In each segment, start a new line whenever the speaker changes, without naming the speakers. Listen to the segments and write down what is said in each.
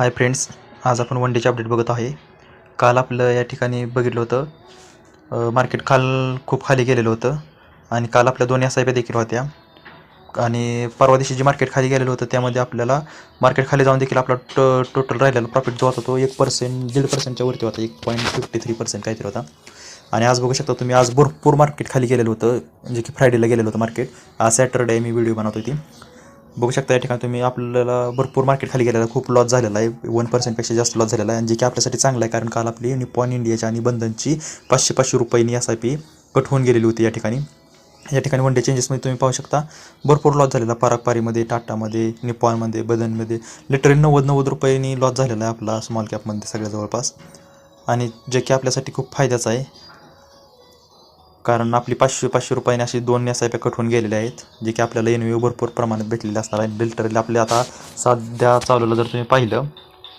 Hi friends, आज आपण one डेचे update बघत आहे. काल आपलं या ठिकाणी बघितलं होतं मार्केट खूप खाली गेलेलं होतं आणि काल आपल्या दोन SIP देखील होत्या. आणि परवा दिवशी जे मार्केट खाली गेलेलं होतं त्यामध्ये आपल्याला मार्केट खाली जाऊन देखील आपला टोटल राहिलेला प्रॉफिट जो होता तो 1%, 1.5%च्या वरती होता. 1.53% काहीतरी होता. आणि आज बघू शकता तुम्ही, आज भरपूर मार्केट खाली गेलेलं होतं, जे की फ्रायडेला गेलेलं होतं मार्केट. आज सॅटरडे मी व्हिडिओ बनवत होती. बघू शकता या ठिकाणी तुम्ही, आपल्याला भरपूर मार्केट खाली गेलेलं आहे, खूप लॉस झालेला आहे. 1%पेक्षा जास्त लॉस झालेला आहे, आणि जे की आपल्यासाठी चांगलं आहे, कारण काल आपली निप्पॉन इंडियाची आणि बंधनची 500 रुपयांनी SIP कट होऊन गेलेली होती. या ठिकाणी वन डे चेंजेसमध्ये तुम्ही पाहू शकता भरपूर लॉस झालेला. पारकपारीमध्ये, टाटामध्ये, निप्पॉनमध्ये, बंधनमध्ये लिटरली 90 रुपयांनी लॉस झालेला आहे आपला स्मॉल कॅपमध्ये सगळ्या जवळपास. आणि जे की आपल्यासाठी खूप फायद्याचं आहे, कारण आपली 500 रुपयांनी अशी 2 SIP कट होऊन गेलेले आहेत, जे की आपल्याला NVO भरपूर प्रमाणात भेटलेले असणार आहे. लिटरली आपले आता सध्या चालवलं जर तुम्ही पाहिलं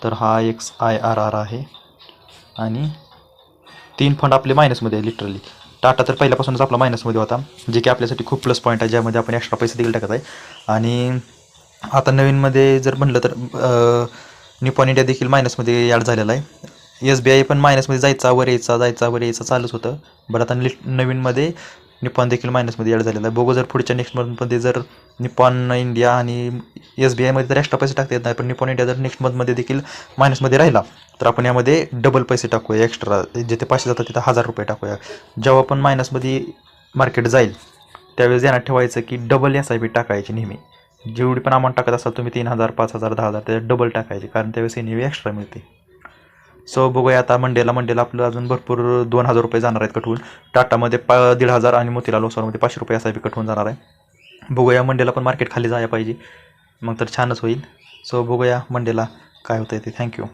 तर हा XIRR आहे, आणि 3 फंड आपले मायनसमध्ये आहे. लिटरली टाटा तर पहिल्यापासूनच आपला मायनसमध्ये होता, जे की आपल्यासाठी खूप प्लस पॉईंट आहे, ज्यामध्ये आपण एक्स्ट्रा पैसे देखील टाकत आहे. आणि आता नवीनमध्ये जर म्हणलं तर निप्पॉन इंडिया देखील मायनसमध्ये ॲड झालेला आहे. SBI पण मायनसमध्ये जायचा वर यायचा चालूच होतं. बट आता नवीनमध्ये निप्पॉन देखील मायनसमध्ये ॲड झालेला आहे. बघू जर पुढच्या नेक्स्ट मंथमध्ये जर निप्पॉन इंडिया आणि SBIमध्ये तर एक्स्ट्रा पैसे टाकता येत नाही, पण निप्पॉन इंडिया जर नेक्स्ट मंथमध्ये देखील मायनसमध्ये राहिला तर आपण यामध्ये डबल पैसे टाकूया. एक्स्ट्रा जिथे 500 जातात तिथे 1000 रुपये टाकूया. जेव्हा पण मायनसमध्ये मार्केट जाईल त्यावेळेस ध्यानात ठेवायचं की डबल SIP टाकायची नेहमी. जेवढी पण अमाऊंट टाकत असाल तुम्ही, 3000, 5000, 10,000, त्याच्यात डबल टाकायचे, कारण त्यावेळेस NVO एक्स्ट्रा मिळते. सो बघूया आता मंडेला आपलं अजून भरपूर 2000 रुपये जाणार आहेत कट होऊन. टाटामध्ये 1500 आणि मोतीलाल ओसवालमध्ये 500 रुपये SIP कट होऊन जाणार आहे. बघूया मंडेला पण मार्केट खाली जायला पाहिजे, मग तर छानच होईल. सो बघूया मंडेला काय होतं ते. थँक्यू.